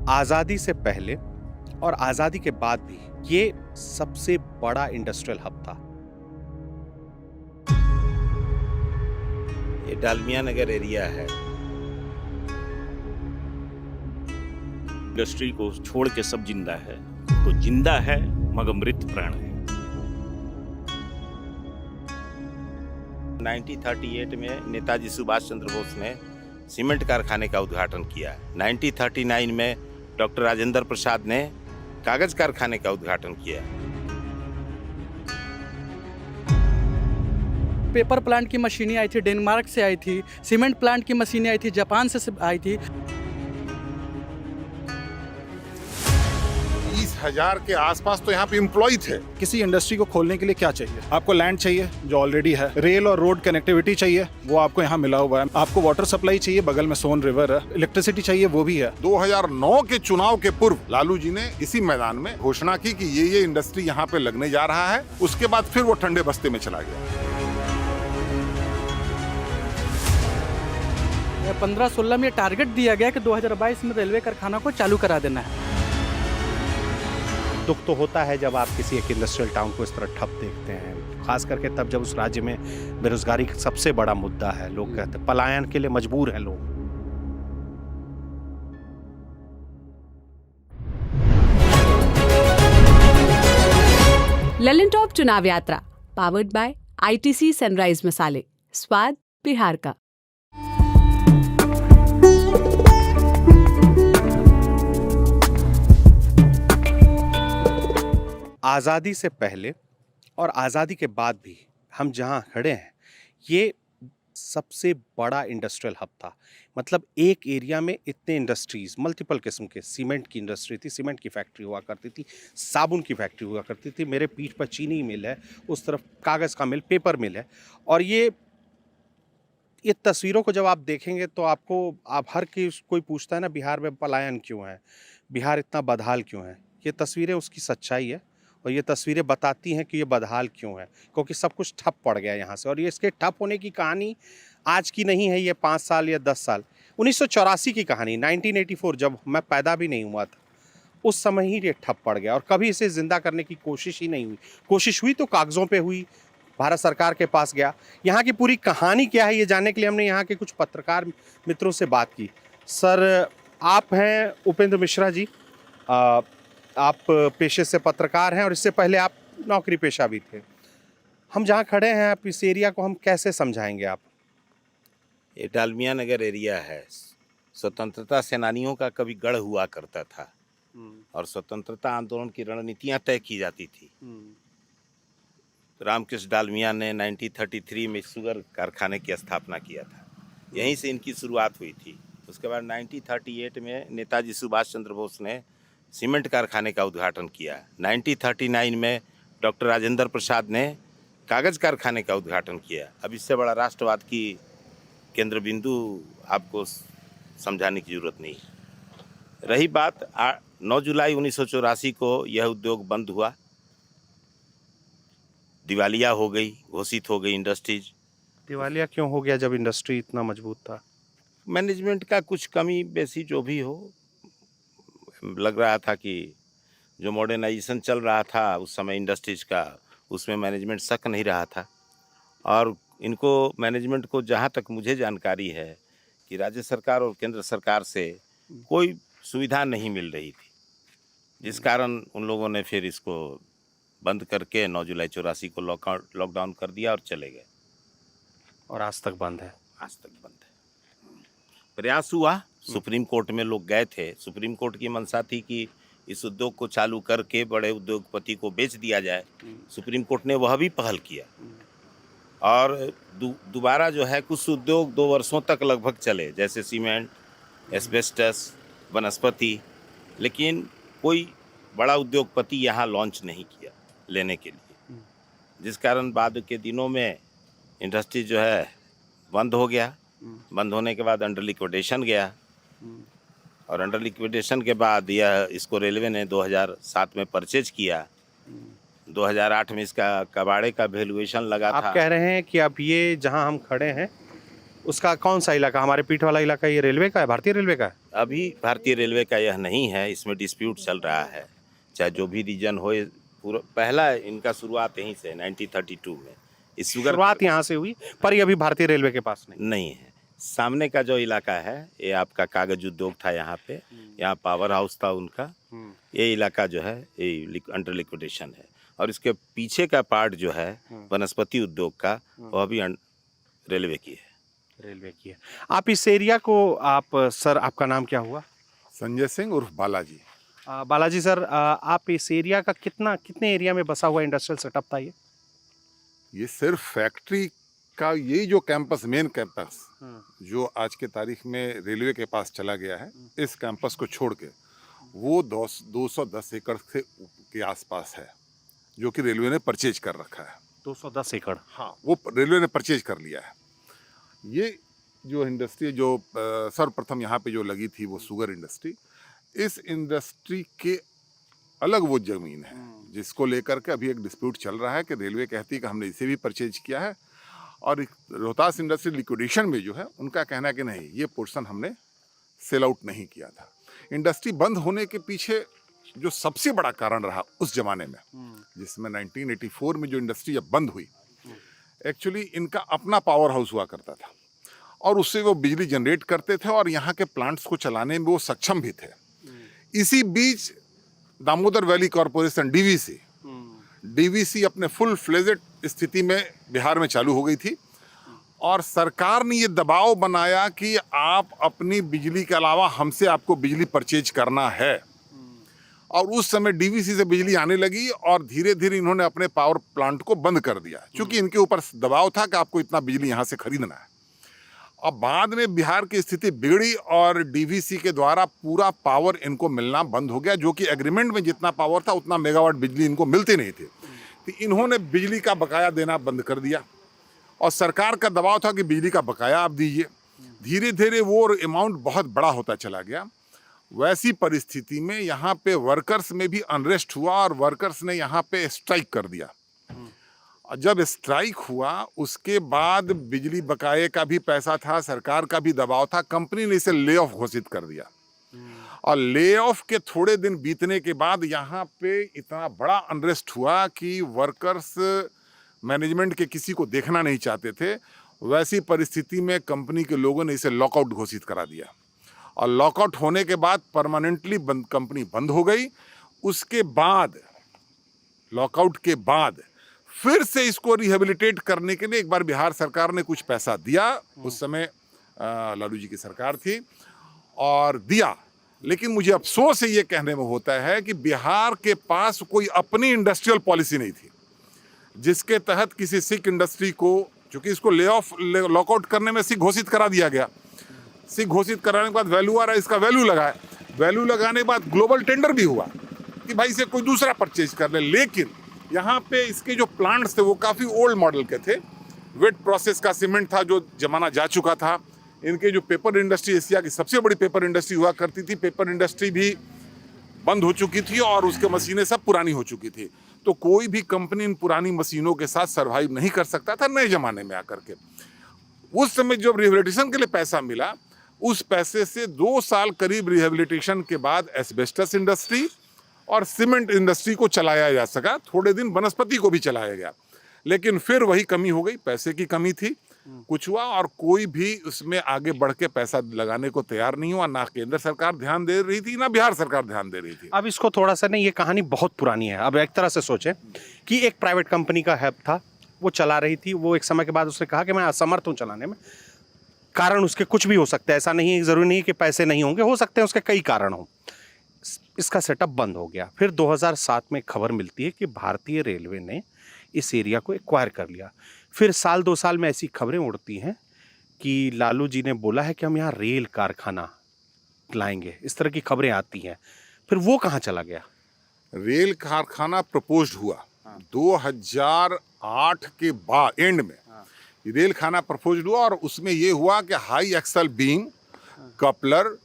आज़ादी से पहले और आज़ादी के बाद भी ये सबसे बड़ा इंडस्ट्रियल हब था। ये डालमिया नगर एरिया है। इंडस्ट्री को छोड़ के सब जिंदा है, तो जिंदा है मगर मृत प्राण है। 1938 में नेताजी सुभाष चंद्र बोस ने सीमेंट कारखाने का उद्घाटन किया। 1939 में डॉक्टर राजेंद्र प्रसाद ने कागज कारखाने का उद्घाटन किया। पेपर प्लांट की मशीनें आई थी, डेनमार्क से आई थी। सीमेंट प्लांट की मशीनें आई थी, जापान से आई थी। 30,000 के आसपास तो यहाँ पे एम्प्लॉय थे। किसी इंडस्ट्री को खोलने के लिए क्या चाहिए? आपको लैंड चाहिए जो ऑलरेडी है, रेल और रोड कनेक्टिविटी चाहिए वो आपको यहाँ मिला हुआ है, आपको वाटर सप्लाई चाहिए, बगल में सोन रिवर है, इलेक्ट्रिसिटी चाहिए वो भी है। 2009 के चुनाव के पूर्व लालू जी ने इसी मैदान में घोषणा की कि ये इंडस्ट्री यहाँ पे लगने जा रहा है। उसके बाद फिर वो ठंडे बस्ते में चला गया। 15-16 में टारगेट दिया गया कि 2022 में रेलवे कारखाना को चालू करा देना है। दुख तो होता है जब आप किसी एक इंडस्ट्रियल टाउन को इस तरह ठप देखते हैं, खास करके तब जब उस राज्य में बेरोजगारी सबसे बड़ा मुद्दा है। लोग कहते हैं पलायन के लिए मजबूर हैं लोग। ललन टॉप चुनाव यात्रा पावर्ड बाय आईटीसी सनराइज मसाले, स्वाद बिहार का। आज़ादी से पहले और आज़ादी के बाद भी हम जहाँ खड़े हैं ये सबसे बड़ा इंडस्ट्रियल हब था। मतलब एक एरिया में इतने इंडस्ट्रीज़, मल्टीपल किस्म के, सीमेंट की इंडस्ट्री थी, सीमेंट की फैक्ट्री हुआ करती थी, साबुन की फैक्ट्री हुआ करती थी, मेरे पीठ पर चीनी मिल है, उस तरफ कागज़ का मिल, पेपर मिल है। और ये तस्वीरों को जब आप देखेंगे तो आप कोई पूछता है ना बिहार में पलायन क्यों है, बिहार इतना बदहाल क्यों है, ये तस्वीरें उसकी सच्चाई है। और ये तस्वीरें बताती हैं कि ये बदहाल क्यों है, क्योंकि सब कुछ ठप पड़ गया यहाँ से। और ये इसके ठप होने की कहानी आज की नहीं है, ये 5 साल या 10 साल, 1984 की कहानी, 1984 जब मैं पैदा भी नहीं हुआ था, उस समय ही ये ठप पड़ गया। और कभी इसे ज़िंदा करने की कोशिश ही नहीं हुई। कोशिश हुई तो कागज़ों पे हुई, भारत सरकार के पास गया। यहाँ की पूरी कहानी क्या है ये जानने के लिए हमने यहाँ के कुछ पत्रकार मित्रों से बात की। सर, आप हैं उपेंद्र मिश्रा जी, आप पेशे से पत्रकार हैं और इससे पहले आप नौकरी पेशा भी थे। हम जहाँ खड़े हैं, आप इस एरिया को हम कैसे समझाएंगे आप? ये डालमिया नगर एरिया है। स्वतंत्रता सेनानियों का कभी गढ़ हुआ करता था और स्वतंत्रता आंदोलन की रणनीतियां तय की जाती थी। रामकृष्ण डालमिया ने 1933 में शुगर कारखाने की स्थापना किया था, यहीं से इनकी शुरुआत हुई थी। उसके बाद 1938 में नेताजी सुभाष चंद्र बोस ने सीमेंट कारखाने का उद्घाटन किया। 1939 में डॉक्टर राजेंद्र प्रसाद ने कागज कारखाने का उद्घाटन किया। अब इससे बड़ा राष्ट्रवाद की केंद्र बिंदु आपको समझाने की जरूरत नहीं। रही बात 9 जुलाई 1984 को यह उद्योग बंद हुआ, दिवालिया हो गई, घोषित हो गई इंडस्ट्रीज। दिवालिया क्यों हो गया जब इंडस्ट्री इतना मजबूत था? मैनेजमेंट का कुछ कमी बेसी जो भी हो, लग रहा था कि जो मॉडर्नाइजेशन चल रहा था उस समय इंडस्ट्रीज का, उसमें मैनेजमेंट सक नहीं रहा था। और इनको मैनेजमेंट को जहाँ तक मुझे जानकारी है कि राज्य सरकार और केंद्र सरकार से कोई सुविधा नहीं मिल रही थी, जिस कारण उन लोगों ने फिर इसको बंद करके 9 जुलाई 84 को लॉकडाउन कर दिया और चले गए। और आज तक बंद है। आज तक बंद है। प्रयास हुआ, सुप्रीम कोर्ट में लोग गए थे। सुप्रीम कोर्ट की मंशा थी कि इस उद्योग को चालू करके बड़े उद्योगपति को बेच दिया जाए। सुप्रीम कोर्ट ने वह भी पहल किया और दोबारा जो है कुछ उद्योग 2 वर्षों तक लगभग चले, जैसे सीमेंट, एस्बेस्टस, वनस्पति, लेकिन कोई बड़ा उद्योगपति यहाँ लॉन्च नहीं किया लेने के लिए, जिस कारण बाद के दिनों में इंडस्ट्री जो है बंद हो गया। बंद होने के बाद अंडर लिक्विडेशन गया और अंडर लिक्विडेशन के बाद यह इसको रेलवे ने 2007 में परचेज किया। 2008 में इसका कबाड़े का वैल्यूएशन लगा था। आप कह रहे हैं कि अब ये जहां हम खड़े हैं उसका कौन सा इलाका, हमारे पीठ वाला इलाका ये रेलवे का है, भारतीय रेलवे का है? अभी भारतीय रेलवे का यह नहीं है, इसमें डिस्प्यूट चल रहा है। चाहे जो भी रीजन हो, पूरा पहला इनका शुरुआत यहीं से 1932 में इस शुगर शुरुआत यहाँ से हुई, पर ये अभी भारतीय रेलवे के पास नहीं है। सामने का जो इलाका है ये आपका कागज उद्योग था, यहाँ पे यहाँ पावर हाउस था उनका। ये इलाका जो है ये अंडर लिक्विडेशन है, और इसके पीछे का पार्ट जो है वनस्पति उद्योग का, वह भी रेलवे की है। रेलवे की है। आप इस एरिया को, आप सर आपका नाम क्या हुआ? संजय सिंह उर्फ बालाजी। बालाजी सर, आप इस एरिया का कितने एरिया में बसा हुआ इंडस्ट्रियल सेटअप था ये सिर्फ फैक्ट्री का यही जो कैंपस, मेन कैंपस जो आज के तारीख में रेलवे के पास चला गया है, इस कैंपस को छोड़ के वो 210 एकड़ के आसपास है, जो कि रेलवे ने परचेज कर रखा है। 210 एकड़? हाँ, वो रेलवे ने परचेज कर लिया है। ये जो इंडस्ट्री जो सर्वप्रथम यहाँ पे जो लगी थी वो शुगर इंडस्ट्री, इस इंडस्ट्री के अलग वो जमीन है जिसको लेकर के अभी एक डिस्प्यूट चल रहा है कि रेलवे कहती है कि हमने इसे भी परचेज किया है, और रोहतास इंडस्ट्री लिक्विडेशन में जो है उनका कहना है कि नहीं, ये पोर्शन हमने सेल आउट नहीं किया था। इंडस्ट्री बंद होने के पीछे जो सबसे बड़ा कारण रहा उस जमाने में, जिसमें 1984 में जो इंडस्ट्री जब बंद हुई, एक्चुअली इनका अपना पावर हाउस हुआ करता था और उससे वो बिजली जनरेट करते थे और यहाँ के प्लांट्स को चलाने में वो सक्षम भी थे। इसी बीच दामोदर वैली कॉरपोरेशन डीवीसी अपने फुल फ्लेजेड स्थिति में बिहार में चालू हो गई थी, और सरकार ने ये दबाव बनाया कि आप अपनी बिजली के अलावा हमसे आपको बिजली परचेज करना है, और उस समय डीवीसी से बिजली आने लगी और धीरे धीरे इन्होंने अपने पावर प्लांट को बंद कर दिया, क्योंकि इनके ऊपर दबाव था कि आपको इतना बिजली यहाँ से खरीदना है। अब बाद में बिहार की स्थिति बिगड़ी और डीवीसी के द्वारा पूरा पावर इनको मिलना बंद हो गया, जो कि एग्रीमेंट में जितना पावर था उतना मेगावाट बिजली इनको मिलती नहीं थी। तो इन्होंने बिजली का बकाया देना बंद कर दिया, और सरकार का दबाव था कि बिजली का बकाया आप दीजिए। धीरे धीरे वो अमाउंट बहुत बड़ा होता चला गया। वैसी परिस्थिति में यहाँ पे वर्कर्स में भी अनरेस्ट हुआ और वर्कर्स ने यहाँ पे स्ट्राइक कर दिया। और जब स्ट्राइक हुआ उसके बाद बिजली बकाये का भी पैसा था, सरकार का भी दबाव था, कंपनी ने इसे ले ऑफ घोषित कर दिया। और ले ऑफ के थोड़े दिन बीतने के बाद यहाँ पे इतना बड़ा अनरेस्ट हुआ कि वर्कर्स मैनेजमेंट के किसी को देखना नहीं चाहते थे। वैसी परिस्थिति में कंपनी के लोगों ने इसे लॉकआउट घोषित करा दिया, और लॉकआउट होने के बाद परमानेंटली कंपनी बंद हो गई। उसके बाद लॉकआउट के बाद फिर से इसको रिहेबिलिटेट करने के लिए एक बार बिहार सरकार ने कुछ पैसा दिया। उस समय लालू जी की सरकार थी और दिया, लेकिन मुझे अफसोस ये कहने में होता है कि बिहार के पास कोई अपनी इंडस्ट्रियल पॉलिसी नहीं थी जिसके तहत किसी सिख इंडस्ट्री को, चूंकि इसको लॉकआउट करने में सिख घोषित करा दिया गया, सिख घोषित कराने के बाद वैल्यू आ रहा है, इसका वैल्यू लगाया, वैल्यू लगाने के बाद ग्लोबल टेंडर भी हुआ कि भाई इसे कोई दूसरा परचेज कर ले। लेकिन यहाँ पे इसके जो प्लांट्स थे वो काफ़ी ओल्ड मॉडल के थे, वेट प्रोसेस का सीमेंट था जो जमाना जा चुका था। इनके जो पेपर इंडस्ट्री, एशिया की सबसे बड़ी पेपर इंडस्ट्री हुआ करती थी, पेपर इंडस्ट्री भी बंद हो चुकी थी और उसके मशीनें सब पुरानी हो चुकी थी। तो कोई भी कंपनी इन पुरानी मशीनों के साथ सर्वाइव नहीं कर सकता था नए जमाने में आकर के। उस समय जब रिहेबिलिटेशन के लिए पैसा मिला, उस पैसे से 2 साल करीब रिहेबिलिटेशन के बाद एस्बेस्टस इंडस्ट्री और सीमेंट इंडस्ट्री को चलाया जा सका। थोड़े दिन वनस्पति को भी चलाया गया, लेकिन फिर वही कमी हो गई, पैसे की कमी थी, कुछ हुआ और कोई भी उसमें आगे बढ़ के पैसा लगाने को तैयार नहीं हुआ। ना केंद्र सरकार ध्यान दे रही थी, ना बिहार सरकार ध्यान दे रही थी। अब इसको थोड़ा सा नहीं, ये कहानी बहुत पुरानी है। अब एक तरह से सोचें कि एक प्राइवेट कंपनी का हेड था, वो चला रही थी, वो एक समय के बाद उसने कहा कि मैं असमर्थ हूँ चलाने में। कारण उसके कुछ भी हो सकते हैं, ऐसा नहीं, ज़रूरी नहीं कि पैसे नहीं होंगे, हो सकते हैं उसके कई कारण हों। इसका सेटअप बंद हो गया। फिर 2007 में खबर मिलती है कि भारतीय रेलवे ने इस एरिया को एक्वायर कर लिया। फिर साल 2 साल में ऐसी खबरें उड़ती हैं कि लालू जी ने बोला है कि हम यहाँ रेल कारखाना लाएंगे, इस तरह की खबरें आती हैं। फिर वो कहाँ चला गया? रेल कारखाना प्रपोज्ड हुआ 2008 के बाद एंड में रेल खाना प्रपोज्ड हुआ, और उसमें ये हुआ कि हाई एक्सल बीम, कपलर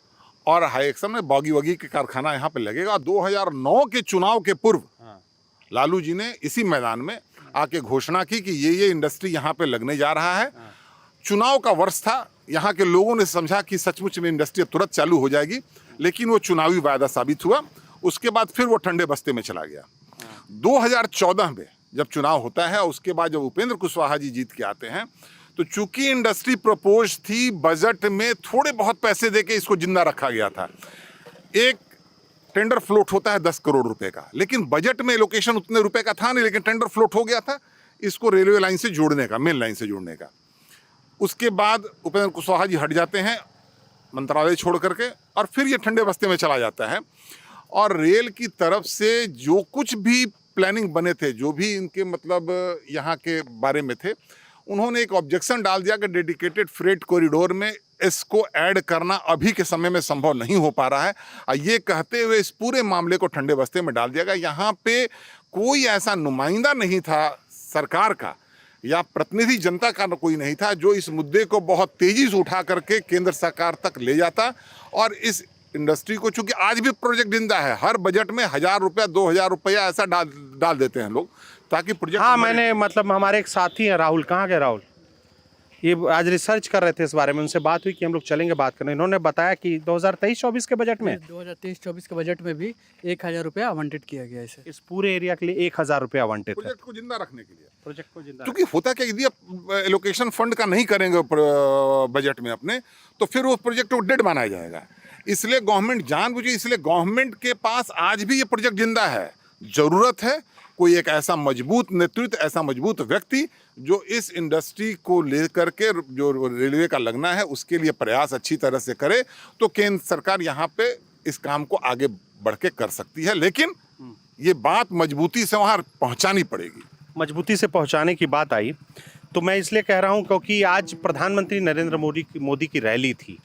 और हाई एक्सल में बॉगी वगी के कारखाना यहाँ पे लगेगा। 2009 के चुनाव के पूर्व लालू जी ने इसी मैदान में आके घोषणा की कि ये इंडस्ट्री यहाँ पे लगने जा रहा है। चुनाव का वर्ष था, यहाँ के लोगों ने समझा कि सचमुच में इंडस्ट्री तुरंत चालू हो जाएगी, लेकिन वो चुनावी वायदा साबित हुआ। उसके बाद फिर वो ठंडे बस्ते में चला गया। 2014 में जब चुनाव होता है, उसके बाद जब उपेंद्र कुशवाहा जी जीत के आते हैं, तो चूंकि इंडस्ट्री प्रपोज थी, बजट में थोड़े बहुत पैसे देके इसको जिंदा रखा गया था। एक टेंडर फ्लोट होता है 10 करोड़ रुपए का, लेकिन बजट में एलोकेशन उतने रुपए का था नहीं, लेकिन टेंडर फ्लोट हो गया था इसको रेलवे लाइन से जोड़ने का, मेन लाइन से जोड़ने का। उसके बाद उपेंद्र कुशवाहा जी हट जाते हैं मंत्रालय छोड़ करके, और फिर ये ठंडे बस्ते में चला जाता है। और रेल की तरफ से जो कुछ भी प्लानिंग बने थे, जो भी इनके मतलब यहाँ के बारे में थे, उन्होंने एक ऑब्जेक्शन डाल दिया कि डेडिकेटेड फ्रेट कॉरिडोर में इसको ऐड करना अभी के समय में संभव नहीं हो पा रहा है। और ये कहते हुए इस पूरे मामले को ठंडे बस्ते में डाल दिया गया। यहाँ पे कोई ऐसा नुमाइंदा नहीं था सरकार का या प्रतिनिधि जनता का कोई नहीं था जो इस मुद्दे को बहुत तेजी से उठा करके केंद्र सरकार तक ले जाता। और इस इंडस्ट्री को, चूंकि आज भी प्रोजेक्ट जिंदा है, हर बजट में 1000 रुपया 2000 रुपया ऐसा डाल देते हैं लोग, ताकि प्रोजेक्ट। हाँ, मैंने मतलब हमारे एक साथी हैं राहुल, कहाँ गए राहुल, ये आज रिसर्च कर रहे थे इस बारे में, उनसे बात हुई कि हम लोग चलेंगे बात करने। इन्होंने बताया कि 2023-24 के बजट में 2023-24 के बजट में भी 1000 रुपया आवंटित किया गया इसे। इस पूरे एरिया के लिए 1000 रुपया आवंटित है प्रोजेक्ट को जिंदा रखने के लिए। प्रोजेक्ट को जिंदा। क्योंकि होता क्या, यदि आप एलोकेशन फंड का नहीं करेंगे बजट में अपने, तो फिर वो प्रोजेक्ट को डेड माना जाएगा। इसलिए गवर्नमेंट जानबूझे, इसलिए गवर्नमेंट के पास आज भी ये प्रोजेक्ट जिंदा है। जरूरत है कोई एक ऐसा मजबूत नेतृत्व, ऐसा मजबूत व्यक्ति जो इस इंडस्ट्री को लेकर के जो रेलवे का लगना है उसके लिए प्रयास अच्छी तरह से करे, तो केंद्र सरकार यहाँ पे इस काम को आगे बढ़ के कर सकती है। लेकिन ये बात मजबूती से वहाँ पहुँचानी पड़ेगी। मजबूती से पहुंचाने की बात आई तो मैं इसलिए कह रहा हूं क्योंकि आज प्रधानमंत्री नरेंद्र मोदी की रैली थी।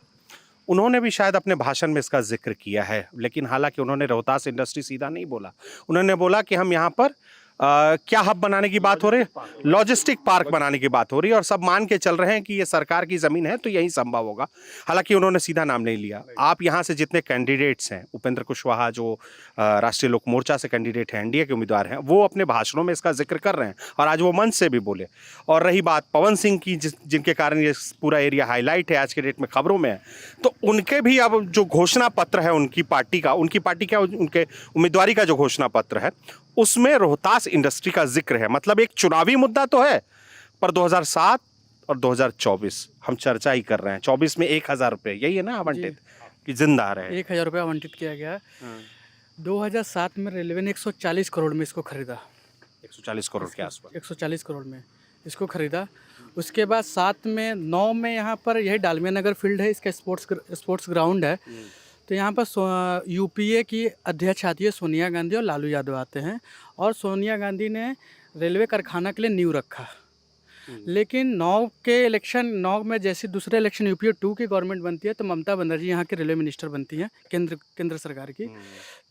उन्होंने भी शायद अपने भाषण में इसका जिक्र किया है, लेकिन हालांकि उन्होंने रोहतास इंडस्ट्री सीधा नहीं बोला। उन्होंने बोला कि हम यहाँ पर क्या हब बनाने की बात हो रही है, लॉजिस्टिक पार्क बनाने की बात हो रही है, और सब मान के चल रहे हैं कि ये सरकार की ज़मीन है तो यही संभव होगा। हालांकि उन्होंने सीधा नाम नहीं लिया। आप यहाँ से जितने कैंडिडेट्स हैं, उपेंद्र कुशवाहा जो राष्ट्रीय लोक मोर्चा से कैंडिडेट हैं, एनडीए के उम्मीदवार हैं, वो अपने भाषणों में इसका जिक्र कर रहे हैं और आज वो मंच से भी बोले। और रही बात पवन सिंह की, जिनके कारण ये पूरा एरिया हाईलाइट है आज के डेट में खबरों में है, तो उनके भी अब जो घोषणा पत्र है उनकी पार्टी का उनके उम्मीदवारी का जो घोषणा पत्र है उसमें रोहतास इंडस्ट्री का जिक्र है। मतलब एक चुनावी मुद्दा तो है, पर 2007 और 2024 हम चर्चा ही कर रहे हैं। 24 में 1000 रुपये, यही है ना आवंटित, कि जिंदा रहे। 1000 रुपये आवंटित किया गया। 2007 में रेलवे ने 140 करोड़ में इसको खरीदा। 140 करोड़ के आसपास, 140 करोड़ में इसको खरीदा। उसके बाद 7 में 9 में यहाँ पर यही डालमिया नगर फील्ड है, इसका स्पोर्ट्स ग्राउंड है। तो यहाँ पर यूपीए की अध्यक्ष आती है सोनिया गांधी और लालू यादव आते हैं, और सोनिया गांधी ने रेलवे कारखाना के लिए नींव रखा। लेकिन 9 में जैसे दूसरे इलेक्शन यूपीए 2 की गवर्नमेंट बनती है तो ममता बनर्जी यहाँ के रेलवे मिनिस्टर बनती हैं केंद्र सरकार की,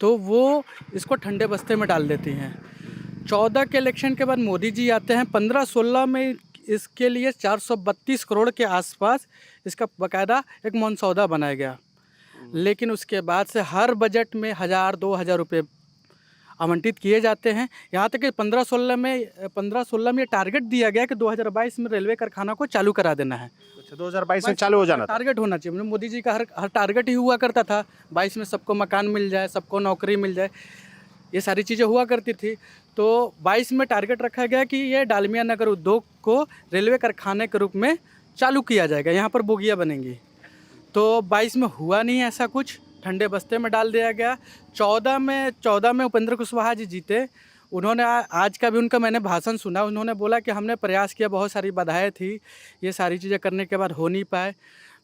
तो वो इसको ठंडे बस्ते में डाल देती हैं। 14 के इलेक्शन के बाद मोदी जी आते हैं। 15-16 में इसके लिए 432 करोड़ के आसपास इसका बाकायदा एक मसौदा बनाया गया। लेकिन उसके बाद से हर बजट में 1000-2000 रुपये आवंटित किए जाते हैं। यहाँ तक कि 15-16 में टारगेट दिया गया कि 2022 में रेलवे कारखाना को चालू करा देना है। अच्छा, 2022 में चालू हो जाना था। टारगेट होना चाहिए। मोदी जी का हर टारगेट ही हुआ करता था, 22 में सबको मकान मिल जाए, सबको नौकरी मिल जाए, ये सारी चीज़ें हुआ करती थी। तो 22 में टारगेट रखा गया कि ये डालमिया नगर उद्योग को रेलवे कारखाने के रूप में चालू किया जाएगा, यहाँ पर बोगियाँ बनेंगी। तो 22 में हुआ नहीं ऐसा कुछ, ठंडे बस्ते में डाल दिया गया। 14 में उपेंद्र कुशवाहा जी जीते। उन्होंने आज का भी उनका मैंने भाषण सुना, उन्होंने बोला कि हमने प्रयास किया, बहुत सारी बाधाएं थी, ये सारी चीज़ें करने के बाद हो नहीं पाए।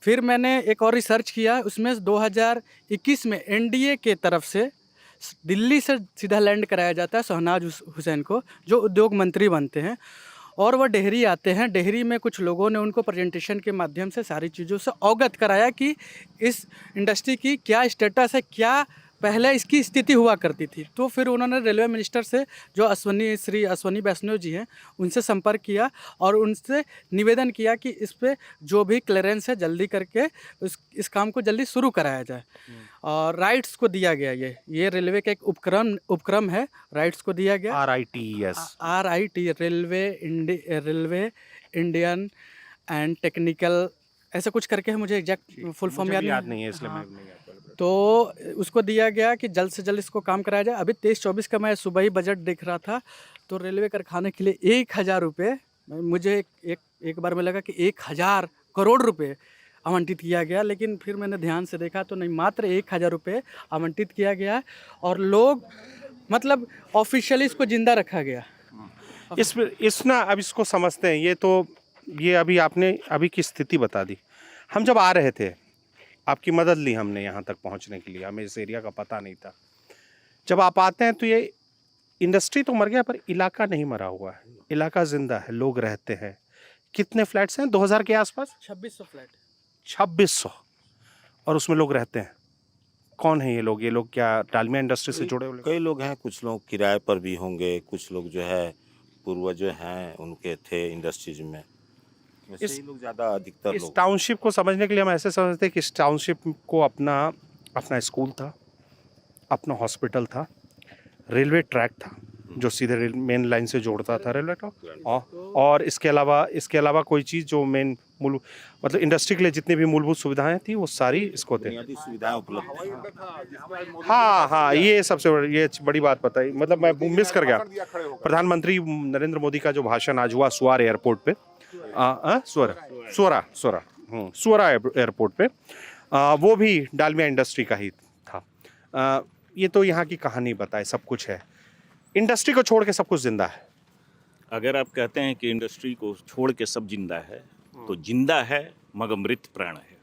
फिर मैंने एक और रिसर्च किया, उसमें 2021 में एनडीए के तरफ से दिल्ली से सीधा लैंड कराया जाता है शहनाज हुसैन को, जो उद्योग मंत्री बनते हैं, और वह डेहरी आते हैं। डेहरी में कुछ लोगों ने उनको प्रेजेंटेशन के माध्यम से सारी चीज़ों से अवगत कराया कि इस इंडस्ट्री की क्या स्टेटस है, क्या पहले इसकी स्थिति हुआ करती थी। तो फिर उन्होंने रेलवे मिनिस्टर से, जो श्री अश्वनी वैष्णव जी हैं, उनसे संपर्क किया और उनसे निवेदन किया कि इस पर जो भी क्लियरेंस है जल्दी करके इस काम को जल्दी शुरू कराया जाए। और राइट्स को दिया गया, ये रेलवे का एक उपक्रम है, राइट्स को दिया गया। RITES, railway Indian and technical, ऐसा कुछ करके है, मुझे एग्जैक्ट फुल फॉर्म मुझे भी याद याद नहीं है इसलिए हाँ। मैं नहीं याद। तो उसको दिया गया कि जल्द से जल्द इसको काम कराया जाए। अभी 23-24 का मैं सुबह ही बजट देख रहा था, तो रेलवे कारखाने के लिए 1000 रुपये, मुझे एक बार में लगा कि 1000 करोड़ रुपए आवंटित किया गया, लेकिन फिर मैंने ध्यान से देखा तो नहीं, मात्र 1000 रुपये आवंटित किया गया है और लोग मतलब ऑफिशियली इसको जिंदा रखा गया। इस ना अब इसको समझते हैं। ये अभी आपने अभी की स्थिति बता दी। हम जब आ रहे थे, आपकी मदद ली हमने यहाँ तक पहुँचने के लिए, हमें इस एरिया का पता नहीं था। जब आप आते हैं तो ये इंडस्ट्री तो मर गया पर इलाका नहीं मरा हुआ है, इलाका जिंदा है, लोग रहते हैं। कितने फ्लैट्स हैं 2000 के आसपास? 2600 फ्लैट। 2600, और उसमें लोग रहते हैं। कौन है ये लोग? ये लोग क्या डालमिया इंडस्ट्री से जुड़े हुए? कई लोग हैं, कुछ लोग किराए पर भी होंगे, कुछ लोग जो है पूर्वज जो हैं उनके थे इंडस्ट्रीज में। वैसे इस- ही लोग ज़्यादा अधिकतर इस लोग टाउनशिप को समझने के लिए हम ऐसे समझते हैं कि इस टाउनशिप को अपना स्कूल था, अपना हॉस्पिटल था, रेलवे ट्रैक था जो सीधे मेन लाइन से जोड़ता था रेलवे ट्रैक, और इसके अलावा कोई चीज़ जो मतलब इंडस्ट्री के लिए जितनी भी मूलभूत सुविधाएं थी वो सारी इसको थे। बुनियादी सुविधाएं उपलब्ध थी। हाँ, ये सबसे बड़ी बात बताई, मतलब मैं मिस कर गया। प्रधानमंत्री नरेंद्र मोदी का जो भाषण आज हुआ सुअर एयरपोर्ट पे, सुअरा एयरपोर्ट पे, वो भी डालमिया इंडस्ट्री का ही था। ये तो यहाँ की कहानी बताए, सब कुछ है। इंडस्ट्री को छोड़ के सब कुछ जिंदा है। अगर आप कहते हैं कि इंडस्ट्री को छोड़ के सब जिंदा है, तो जिंदा है मगर मृत प्राण है।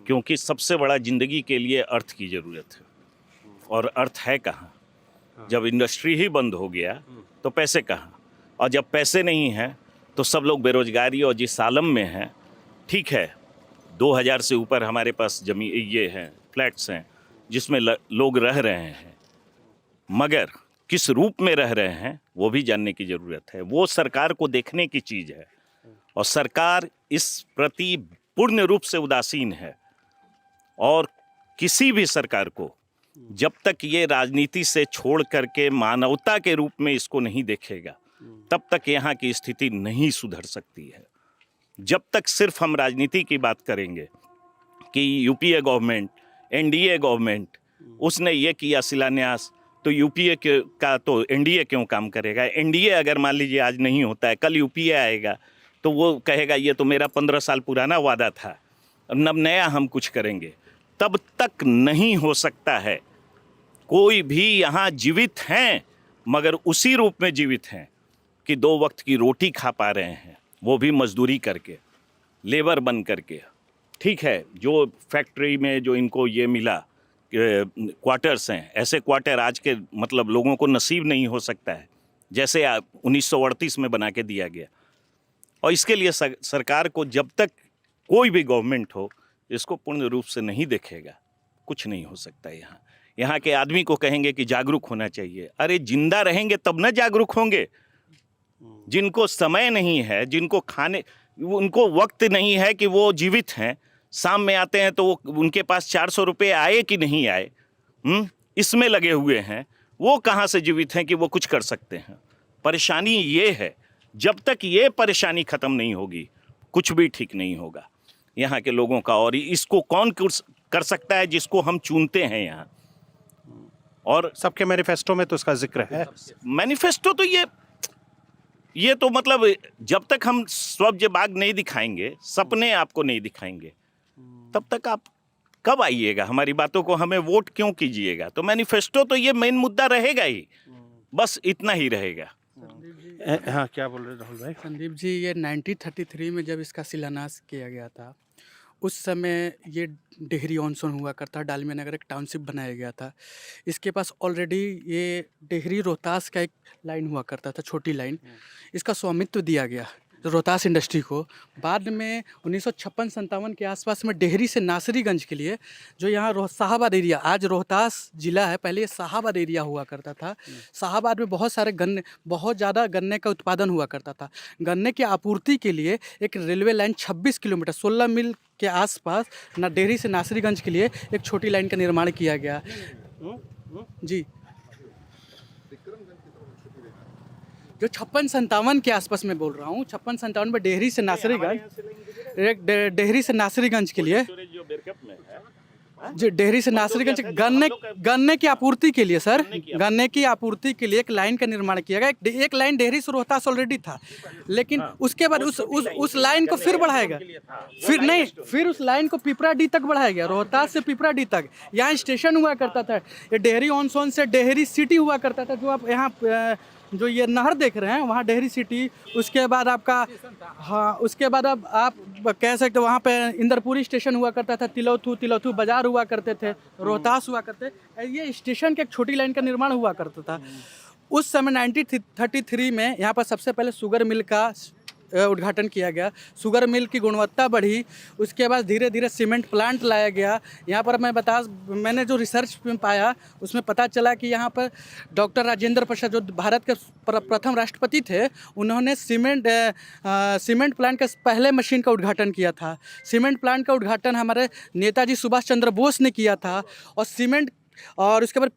क्योंकि सबसे बड़ा जिंदगी के लिए अर्थ की ज़रूरत है, और अर्थ है कहाँ? जब इंडस्ट्री ही बंद हो गया तो पैसे कहाँ? और जब पैसे नहीं हैं तो सब लोग बेरोजगारी और जिस आलम में हैं, ठीक है 2000 से ऊपर हमारे पास ये हैं, फ्लैट्स हैं जिसमें लोग रह रहे हैं, मगर किस रूप में रह रहे हैं वो भी जानने की ज़रूरत है। वो सरकार को देखने की चीज़ है, और सरकार इस प्रति पूर्ण रूप से उदासीन है। और किसी भी सरकार को जब तक ये राजनीति से छोड़ करके मानवता के रूप में इसको नहीं देखेगा, तब तक यहाँ की स्थिति नहीं सुधर सकती है। जब तक सिर्फ हम राजनीति की बात करेंगे कि यूपीए गवर्नमेंट, एनडीए गवर्नमेंट, उसने ये किया शिलान्यास, तो यूपीए का तो एनडीए क्यों काम करेगा? एनडीए अगर मान लीजिए आज नहीं होता है, कल यूपीए आएगा तो वो कहेगा ये तो मेरा 15 साल पुराना वादा था, अब नया हम कुछ करेंगे। तब तक नहीं हो सकता है। कोई भी यहाँ जीवित हैं, मगर उसी रूप में जीवित हैं कि 2 वक्त की रोटी खा पा रहे हैं, वो भी मजदूरी करके, लेबर बन करके। ठीक है, जो फैक्ट्री में जो इनको ये मिला क्वार्टर्स हैं, ऐसे क्वार्टर आज के मतलब लोगों को नसीब नहीं हो सकता है, जैसे 1938 में बना के दिया गया। और इसके लिए सरकार को जब तक कोई भी गवर्नमेंट हो इसको पूर्ण रूप से नहीं देखेगा, कुछ नहीं हो सकता। यहाँ के आदमी को कहेंगे कि जागरूक होना चाहिए। अरे जिंदा रहेंगे तब ना जागरूक होंगे। जिनको समय नहीं है, जिनको खाने, उनको वक्त नहीं है कि वो जीवित हैं, शाम में आते हैं तो उनके पास 400 रुपये आए कि नहीं आए, इसमें लगे हुए हैं, वो कहाँ से जीवित हैं कि वो कुछ कर सकते हैं? परेशानी ये है, जब तक ये परेशानी ख़त्म नहीं होगी कुछ भी ठीक नहीं होगा यहाँ के लोगों का। और इसको कौन कर सकता है? जिसको हम चुनते हैं यहाँ। और सबके मैनिफेस्टो में तो इसका जिक्र है। मैनिफेस्टो तो ये तो मतलब जब तक हम स्वप्न बाग नहीं दिखाएंगे, सपने आपको नहीं दिखाएंगे, तब तक आप कब आइएगा? हमारी बातों को हमें वोट क्यों कीजिएगा? तो मैनिफेस्टो तो ये मेन मुद्दा रहेगा ही, बस इतना ही रहेगा। हाँ, क्या बोल रहे राहुल भाई? संदीप जी, ये 1933 में जब इसका शिलान्यास किया गया था, उस समय ये डेहरी ऑनसोन हुआ करता, डालमिया नगर एक टाउनशिप बनाया गया था। इसके पास ऑलरेडी ये डेहरी रोहतास का एक लाइन हुआ करता था, छोटी लाइन, इसका स्वामित्व दिया गया रोहतास इंडस्ट्री को। बाद में 1956-57 के आसपास में डेहरी से नासरीगंज के लिए, जो यहाँ शाहाबाद एरिया, आज रोहतास ज़िला है, पहले ये शाहाबाद एरिया हुआ करता था। शाहाबाद में बहुत सारे बहुत ज़्यादा गन्ने का उत्पादन हुआ करता था। गन्ने की आपूर्ति के लिए एक रेलवे लाइन 26 किलोमीटर 16 मील के आसपास डेहरी से नासरीगंज के लिए एक छोटी लाइन का निर्माण किया गया जी। जो 56-57 के आसपास में बोल रहा हूँ, 56-57 में डेहरी से नासरीगंज, एक डेहरी से नासरीगंज के लिए, जो बैकअप में है जो डेहरी से नासरीगंज गन्ने की आपूर्ति के लिए सर, गन्ने की आपूर्ति के लिए एक लाइन का निर्माण किया गया। एक लाइन डेहरी से रोहतास ऑलरेडी था, लेकिन उसके बाद उस लाइन को फिर बढ़ाएगा, फिर उस लाइन को पिपराडी तक बढ़ाया गया, रोहतास से पिपराडी तक। यहाँ स्टेशन हुआ करता था, ये डेहरी ऑन सोन से डेहरी सिटी हुआ करता था, जो आप यहाँ जो ये नहर देख रहे हैं वहाँ डेहरी सिटी। उसके बाद आपका, हाँ, उसके बाद अब आप कह सकते हो वहाँ पे इंदरपुरी स्टेशन हुआ करता था, तिलौथू बाजार हुआ करते थे, रोहतास हुआ करते। ये स्टेशन की एक छोटी लाइन का निर्माण हुआ करता था। उस समय 1933 में यहाँ पर सबसे पहले शुगर मिल का उद्घाटन किया गया। शुगर मिल की गुणवत्ता बढ़ी, उसके बाद धीरे धीरे सीमेंट प्लांट लाया गया। यहाँ पर मैंने जो रिसर्च में पाया उसमें पता चला कि यहाँ पर डॉक्टर राजेंद्र प्रसाद, जो भारत के प्रथम राष्ट्रपति थे, उन्होंने सीमेंट प्लांट का पहले मशीन का उद्घाटन किया था। सीमेंट प्लांट का उद्घाटन हमारे नेताजी सुभाष चंद्र बोस ने किया था। और उसके बाद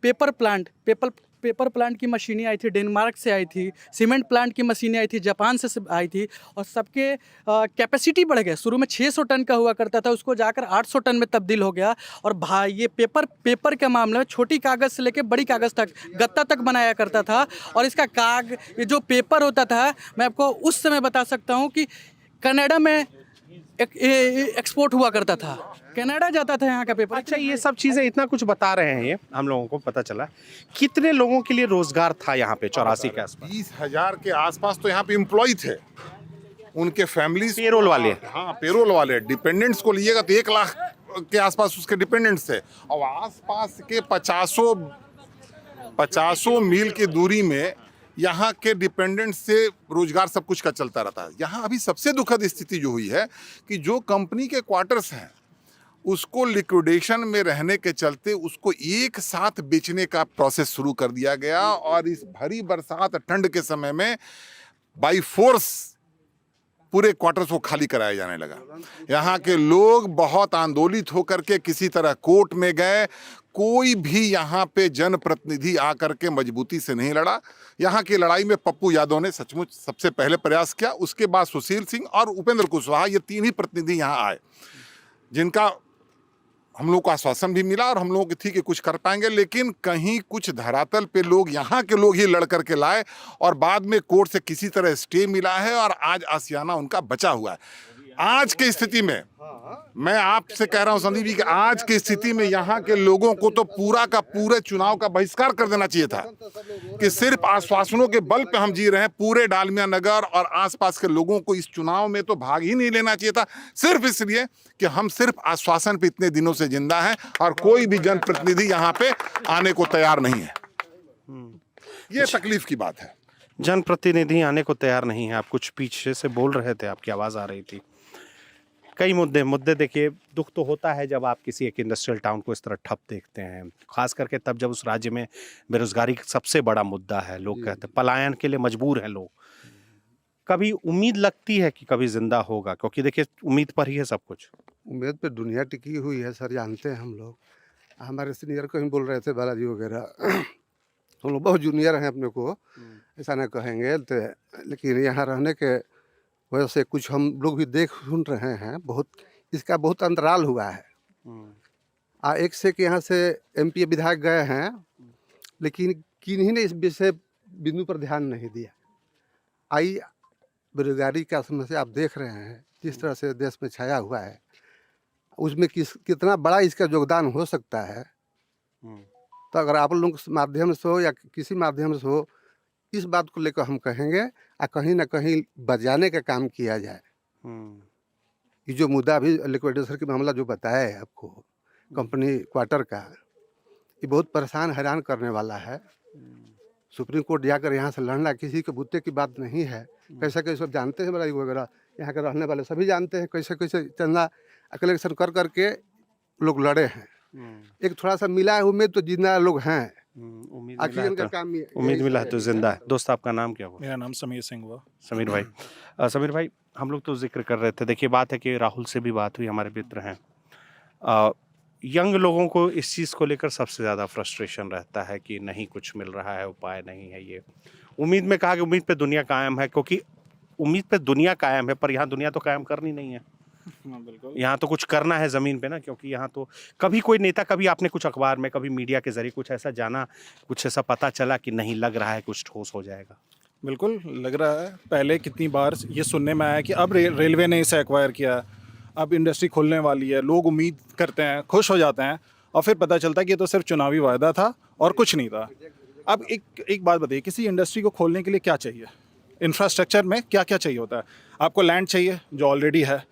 पेपर प्लांट की मशीनें आई थी, डेनमार्क से आई थी। सीमेंट प्लांट की मशीनें आई थी, जापान से आई थी। और सबके कैपेसिटी बढ़ गए। शुरू में 600 टन का हुआ करता था, उसको जाकर 800 टन में तब्दील हो गया। और भाई ये पेपर के मामले में छोटी कागज़ से लेकर बड़ी कागज़ तक, गत्ता तक बनाया करता था। और इसका ये जो पेपर होता था, मैं आपको उस समय बता सकता हूँ कि कनाडा में एक्सपोर्ट हुआ करता था, कनाडा जाता था यहाँ का पेपर। अच्छा, ये सब चीज़ें इतना कुछ बता रहे हैं, ये हम लोगों को पता चला। कितने लोगों के लिए रोजगार था यहाँ पे 84 के आसपास? 20,000 के आसपास तो यहाँ पे एम्प्लॉय थे, उनके फैमिली पेरोल वाले। हाँ, पेरोल वाले। डिपेंडेंट्स को लीजिएगा तो 1 लाख के आसपास उसके डिपेंडेंट्स थे। और आसपास के 50 मील की दूरी में यहाँ के डिपेंडेंट्स से रोजगार सब कुछ का चलता रहता है। यहाँ अभी सबसे दुखद स्थिति जो हुई है कि जो कंपनी के क्वार्टर्स हैं उसको लिक्विडेशन में रहने के चलते उसको एक साथ बेचने का प्रोसेस शुरू कर दिया गया। और इस भरी बरसात ठंड के समय में बाई फोर्स पूरे क्वार्टर्स को खाली कराया जाने लगा। यहाँ के लोग बहुत आंदोलित होकर के किसी तरह कोर्ट में गए। कोई भी यहाँ पे जनप्रतिनिधि आकर के मजबूती से नहीं लड़ा। यहाँ की लड़ाई में पप्पू यादव ने सचमुच सबसे पहले प्रयास किया, उसके बाद सुशील सिंह और उपेंद्र कुशवाहा, ये 3 ही प्रतिनिधि यहाँ आए, जिनका हम लोग को आश्वासन भी मिला और हम लोगों की थी कि कुछ कर पाएंगे। लेकिन कहीं कुछ धरातल पे लोग, यहाँ के लोग ही लड़ करके लाए और बाद में कोर्ट से किसी तरह स्टे मिला है और आज आसियाना उनका बचा हुआ है। आज की स्थिति में मैं आपसे कह रहा हूं संदीप जी कि आज की स्थिति में यहाँ के लोगों को तो पूरा का पूरे चुनाव का बहिष्कार कर देना चाहिए था कि सिर्फ आश्वासनों के बल पे हम जी रहे हैं। पूरे डालमिया नगर और आसपास के लोगों को इस चुनाव में तो भाग ही नहीं लेना चाहिए था, सिर्फ इसलिए कि हम सिर्फ आश्वासन पे इतने दिनों से जिंदा हैं और कोई भी जनप्रतिनिधि यहाँ पे आने को तैयार नहीं है। ये तकलीफ की बात है। जनप्रतिनिधि आने को तैयार नहीं है। आप कुछ पीछे से बोल रहे थे, आपकी आवाज़ आ रही थी। कई मुद्दे देखिए, दुख तो होता है जब आप किसी एक इंडस्ट्रियल टाउन को इस तरह ठप देखते हैं, खास करके तब जब उस राज्य में बेरोजगारी सबसे बड़ा मुद्दा है। लोग कहते हैं पलायन के लिए मजबूर हैं लोग। कभी उम्मीद लगती है कि कभी जिंदा होगा? क्योंकि देखिए उम्मीद पर ही है सब कुछ। उम्मीद पे दुनिया टिकी हुई है सर, जानते हैं हम लोग। हमारे सीनियर को ही बोल रहे थे, बालाजी वगैरह, हम लोग बहुत जूनियर हैं अपने को, ऐसा ना कहेंगे तो। लेकिन यहाँ रहने के वजह से कुछ हम लोग भी देख सुन रहे हैं, इसका बहुत अंतराल हुआ है। एक से कि यहाँ से MP विधायक गए हैं, लेकिन किन्हीं ने इस विषय बिंदु पर ध्यान नहीं दिया। बेरोजगारी का समस्या आप देख रहे हैं किस तरह से देश में छाया हुआ है, उसमें कितना बड़ा इसका योगदान हो सकता है। तो अगर आप लोगों के माध्यम से हो या किसी माध्यम से हो, इस बात को लेकर हम कहेंगे और कहीं ना कहीं बचाने का काम किया जाए। ये जो मुद्दा अभी लिक्विडेशन का मामला जो बताया है आपको, कंपनी क्वार्टर का, ये बहुत परेशान हैरान करने वाला है। सुप्रीम कोर्ट जाकर यहाँ से लड़ना किसी के बुत्ते की बात नहीं है। कैसे कैसे सब जानते हैं, बड़ा वगैरह यहाँ के रहने वाले सभी जानते हैं कैसे कैसे चंदा कलेक्शन कर करके लोग लड़े हैं। एक थोड़ा सा मिला है उम्मीद, तो जितना लोग हैं आखिर इनका काम उम्मीद मिला है तो जिंदा है। दोस्त आपका नाम क्या हुआ? मेरा नाम समीर सिंह हुआ। समीर भाई, समीर भाई, हम लोग तो जिक्र कर रहे थे, देखिए बात है कि राहुल से भी बात हुई, हमारे मित्र हैं। यंग लोगों को इस चीज़ को लेकर सबसे ज़्यादा फ्रस्ट्रेशन रहता है कि नहीं कुछ मिल रहा है, उपाय नहीं है। ये उम्मीद में कहा कि उम्मीद पे दुनिया कायम है, क्योंकि उम्मीद पे दुनिया कायम है, पर यहाँ दुनिया तो कायम करनी नहीं है। बिल्कुल। यहाँ तो कुछ करना है ज़मीन पे ना, क्योंकि यहाँ तो कभी कोई नेता, कभी आपने कुछ अखबार में, कभी मीडिया के जरिए कुछ ऐसा जाना, कुछ ऐसा पता चला कि नहीं लग रहा है कुछ ठोस हो जाएगा? बिल्कुल लग रहा है। पहले कितनी बार ये सुनने में आया कि अब रेलवे ने इसे एक्वायर किया, अब इंडस्ट्री खुलने वाली है, लोग उम्मीद करते हैं, खुश हो जाते हैं, और फिर पता चलता है कि ये तो सिर्फ चुनावी वायदा था और कुछ नहीं था। अब एक बात बताइए, किसी इंडस्ट्री को खोलने के लिए क्या चाहिए? इंफ्रास्ट्रक्चर में क्या क्या चाहिए होता है? आपको लैंड चाहिए जो ऑलरेडी है,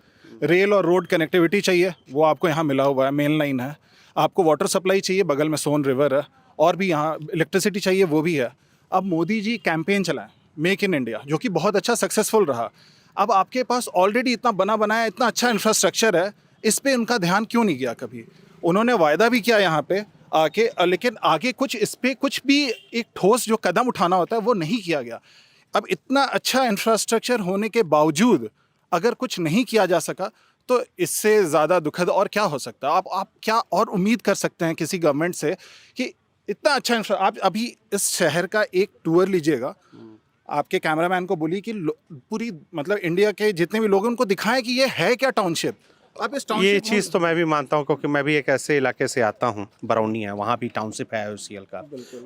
रेल और रोड कनेक्टिविटी चाहिए, वो आपको यहाँ मिला हुआ है, मेन लाइन है। आपको वाटर सप्लाई चाहिए, बगल में सोन रिवर है, और भी यहाँ इलेक्ट्रिसिटी चाहिए, वो भी है। अब मोदी जी कैंपेन चलाएं मेक इन इंडिया, जो कि बहुत अच्छा सक्सेसफुल रहा। अब आपके पास ऑलरेडी इतना बना बनाया, इतना अच्छा इंफ्रास्ट्रक्चर है, इस पे उनका ध्यान क्यों नहीं गया कभी? उन्होंने वायदा भी किया यहाँ पे आके, लेकिन आगे कुछ इस पे कुछ भी एक ठोस जो कदम उठाना होता है वो नहीं किया गया। अब इतना अच्छा इंफ्रास्ट्रक्चर होने के बावजूद अगर कुछ नहीं किया जा सका, तो इससे ज़्यादा दुखद और क्या हो सकता है? आप क्या और उम्मीद कर सकते हैं किसी गवर्नमेंट से कि इतना अच्छा आप अभी इस शहर का एक टूर लीजिएगा, आपके कैमरामैन को बोलिए कि पूरी मतलब इंडिया के जितने भी लोग हैं उनको दिखाएं कि ये है क्या टाउनशिप। अब इस ये चीज़ तो मैं भी मानता हूँ, क्योंकि मैं भी एक ऐसे इलाके से आता हूँ, बरौनी है, वहाँ भी टाउनशिप है IOCL का,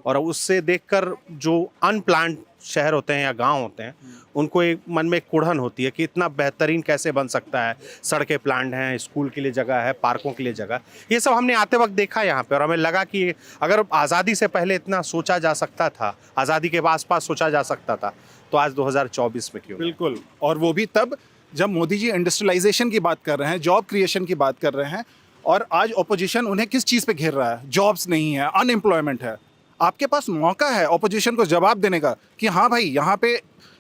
और उससे देखकर जो अनप्लान्ड शहर होते हैं या गांव होते हैं, उनको एक मन में एक कुढ़न होती है कि इतना बेहतरीन कैसे बन सकता है। सड़कें प्लान्ड हैं, स्कूल के लिए जगह है, पार्कों के लिए जगह, ये सब हमने आते वक्त देखा यहाँ पे, और हमें लगा कि अगर आज़ादी से पहले इतना सोचा जा सकता था, आज़ादी के आसपास सोचा जा सकता था, तो आज 2024 में क्यों? बिल्कुल, और वो भी तब जब मोदी जी इंडस्ट्रियलाइजेशन की बात कर रहे हैं, जॉब क्रिएशन की बात कर रहे हैं, और आज ऑपोजिशन उन्हें किस चीज़ पे घेर रहा है? जॉब्स नहीं है, अनएम्प्लॉयमेंट है। आपके पास मौका है ऑपोजिशन को जवाब देने का कि हाँ भाई, यहाँ पे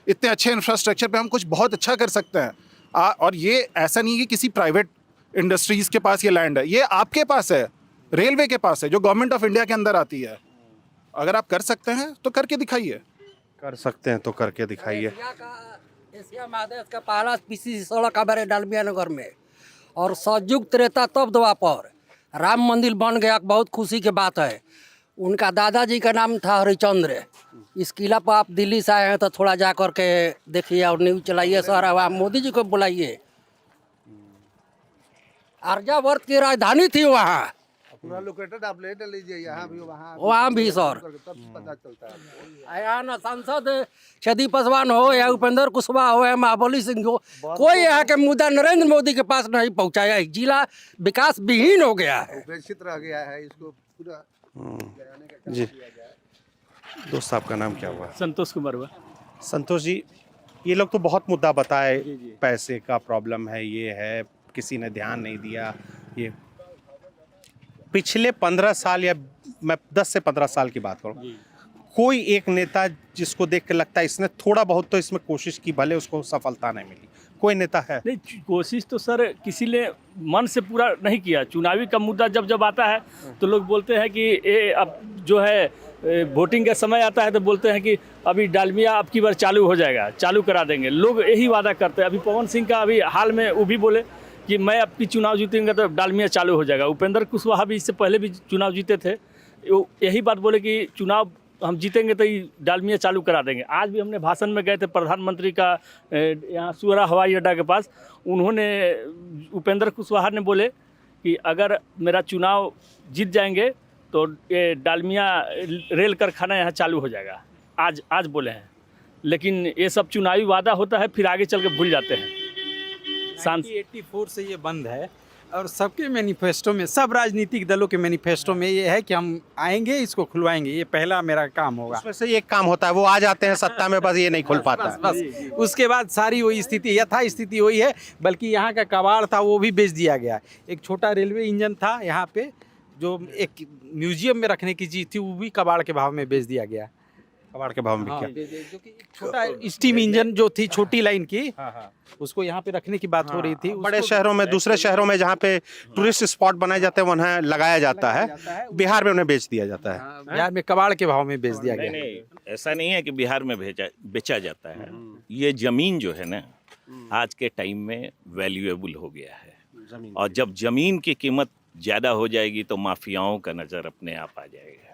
इतने अच्छे इंफ्रास्ट्रक्चर पे हम कुछ बहुत अच्छा कर सकते हैं। और ये ऐसा नहीं है कि किसी प्राइवेट इंडस्ट्रीज़ के पास ये लैंड है, ये आपके पास है, रेलवे के पास है, जो गवर्नमेंट ऑफ इंडिया के अंदर आती है। अगर आप कर सकते हैं तो करके दिखाइए। कर सकते हैं तो करके दिखाइए। एशिया महादेश का पहला पीसीसी सड़क हमारे डालमिया नगर में, और सतयुग त्रेता तब द्वापर राम मंदिर बन गया, बहुत खुशी की बात है। उनका दादाजी का नाम था हरिचंद्र। इस किला पर आप दिल्ली से आए हैं तो थोड़ा जा कर के देखिए और न्यूज़ चलाइए, सर आप मोदी जी को बुलाइए। आर्यावर्त की राजधानी थी वहाँ, पूरा लोकेटेड आप ले लीजिए, यहाँ भी वहाँ भी सर। तब पता चलता है। यहाँ न सांसद छदी पासवान हो या उपेंद्र कुशवाहा हो या महाबली सिंह हो, कोई यहाँ के मुद्दा नरेंद्र मोदी के पास नहीं पहुँचाया। है जिला विकास विहीन हो गया है, उपेक्षित रह गया है, इसको पूरा जी दोस्त, आपका नाम क्या हुआ? संतोष कुमार हुआ। संतोष जी, ये लोग तो बहुत मुद्दा बताए, पैसे का प्रॉब्लम है, ये है, किसी ने ध्यान नहीं दिया। ये पिछले 15 साल या मैं 10 से 15 साल की बात करूं, कोई एक नेता जिसको देख के लगता है इसने थोड़ा बहुत तो इसमें कोशिश की, भले उसको सफलता नहीं मिली, कोई नेता है? नहीं, कोशिश तो सर किसी ने मन से पूरा नहीं किया। चुनावी का मुद्दा जब आता है तो लोग बोलते हैं कि ये अब जो है वोटिंग का समय आता है तो बोलते हैं कि अभी डालमिया अब की बार चालू हो जाएगा, चालू करा देंगे। लोग यही वादा करते हैं। अभी पवन सिंह का अभी हाल में वो भी बोले कि मैं अब की चुनाव जीतूंगा तो डालमिया चालू हो जाएगा। उपेंद्र कुशवाहा भी इससे पहले भी चुनाव जीते थे, वो यही बात बोले कि चुनाव हम जीतेंगे तो ये डालमिया चालू करा देंगे। आज भी हमने भाषण में गए थे प्रधानमंत्री का यहाँ सुअरा हवाई अड्डा के पास, उन्होंने उपेंद्र कुशवाहा ने बोले कि अगर मेरा चुनाव जीत जाएंगे तो ये डालमिया रेल कारखाना यहाँ चालू हो जाएगा। आज बोले हैं, लेकिन ये सब चुनावी वादा होता है, फिर आगे चल के भूल जाते हैं। 1984 से ये बंद है, और सबके मैनिफेस्टो में, सब राजनीतिक दलों के मैनिफेस्टो में ये है कि हम आएंगे, इसको खुलवाएंगे, ये पहला मेरा काम होगा। उसमें से एक काम होता है, वो आ जाते हैं सत्ता में, बस ये नहीं खुल पाता है। बस उसके बाद सारी वही स्थिति, यथा स्थिति वही है। बल्कि यहाँ का कबाड़ था वो भी बेच दिया गया। एक छोटा रेलवे इंजन था यहाँ पे, जो एक म्यूजियम में रखने की चीज़ थी, वो भी कबाड़ के भाव में बेच दिया गया। कबाड़ के भाव में हाँ, क्या? जो कि छोटा स्टीम इंजन जो थी छोटी लाइन की, उसको यहाँ पे रखने की बात हो रही थी। बड़े शहरों में, दूसरे शहरों में जहाँ पे टूरिस्ट स्पॉट बनाए जाते हैं वहाँ लगाया जाता है, बिहार में उन्हें बेच दिया जाता है। बिहार में कबाड़ के भाव में बेच दिया गया। नहीं, ऐसा नहीं है कि बिहार में बेचा जाता है। ये ज़मीन जो है ना, आज के टाइम में वैल्यूएबल हो गया है, और जब ज़मीन की कीमत ज़्यादा हो जाएगी तो माफियाओं का नज़र अपने आप आ जाएगा।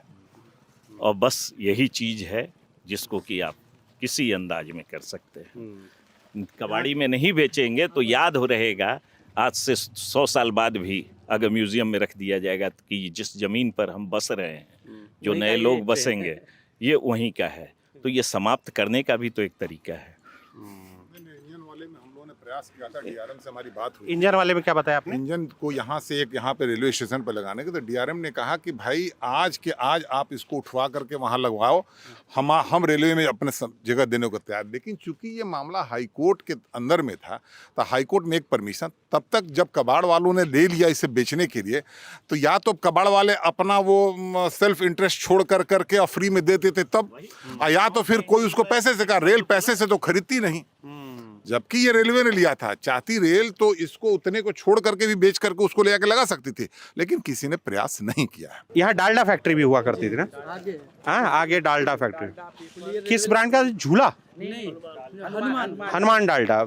और बस यही चीज़ है जिसको कि आप किसी अंदाज में कर सकते हैं। कबाड़ी में नहीं बेचेंगे तो याद हो रहेगा, आज से 100 साल बाद भी अगर म्यूजियम में रख दिया जाएगा कि जिस जमीन पर हम बस रहे हैं, जो नए लोग बसेंगे, ये वहीं का है। तो ये समाप्त करने का भी तो एक तरीका है। इंजन वाले में हम लोगों ने प्रयास किया था, डीआरएम से हमारी बात हुई। इंजन वाले में क्या बताया आपने? इंजन को यहाँ से एक यहाँ पे रेलवे स्टेशन पर लगाने के, तो डीआरएम ने कहा कि भाई आज के आज आप इसको उठवा करके वहाँ लगवाओ, हम रेलवे में अपने जगह देने को तैयार। लेकिन चूंकि ये मामला हाई कोर्ट के अंदर में था, तो हाई कोर्ट में एक परमिशन, तब तक जब कबाड़ वालों ने ले लिया इसे बेचने के लिए, तो या तो कबाड़ वाले अपना वो सेल्फ इंटरेस्ट छोड़ करके और फ्री में देते थे तब, या तो फिर कोई उसको पैसे से कहा, रेल पैसे से तो खरीदती नहीं, जबकि ये रेलवे ने लिया था। चाहती रेल तो इसको उतने को छोड़ करके भी बेच करके उसको ले आके लगा सकती थी, लेकिन किसी ने प्रयास नहीं किया है। यहाँ डालडा फैक्ट्री भी हुआ करती थी ना? हाँ, आगे डालडा फैक्ट्री। किस ब्रांड का? झूला? हनुमान डालडा,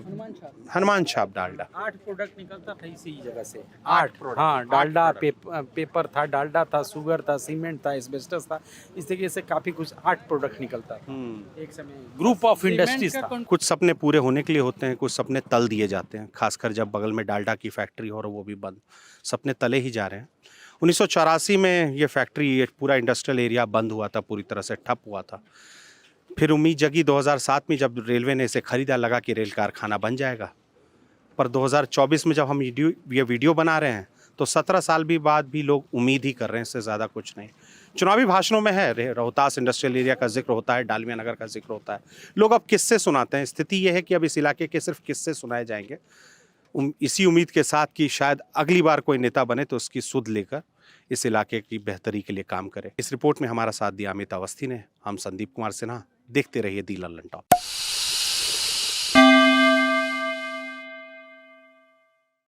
हनुमान छाप डालडा। 8 प्रोडक्ट निकलता था इसी जगह से। 8 हाँ, डालडा, पेपर था, डालडा था, शुगर था, सीमेंट था, एस्बेस्टस था, इस तरीके से काफी कुछ 8 प्रोडक्ट निकलता था एक समय। ग्रुप ऑफ इंडस्ट्रीज था। कुछ सपने पूरे होने के लिए होते हैं, कुछ सपने तल दिए जाते हैं, खासकर जब बगल में डालडा की फैक्ट्री हो और वो भी बंद। सपने तले ही जा रहे हैं। 1984 में ये फैक्ट्री, ये पूरा इंडस्ट्रियल एरिया बंद हुआ था, पूरी तरह से ठप हुआ था। फिर उम्मीद जगी 2007 में, जब रेलवे ने इसे खरीदा, लगा कि रेल कारखाना बन जाएगा। पर 2024 में जब हम ये वीडियो बना रहे हैं, तो 17 साल भी बाद भी लोग उम्मीद ही कर रहे हैं, इससे ज़्यादा कुछ नहीं। चुनावी भाषणों में है, रोहतास इंडस्ट्रियल एरिया का जिक्र होता है, डालमिया नगर का जिक्र होता है, लोग अब किस्से सुनाते हैं। स्थिति ये है कि अब इस इलाके के सिर्फ किस्से सुनाए जाएंगे, इसी उम्मीद के साथ कि शायद अगली बार कोई नेता बने तो उसकी सुध लेकर इस इलाके की बेहतरी के लिए काम करे। इस रिपोर्ट में हमारा साथ दिया अमित अवस्थी ने। हम संदीप कुमार सिन्हा। देखते रहिए दी लल्लन टॉप।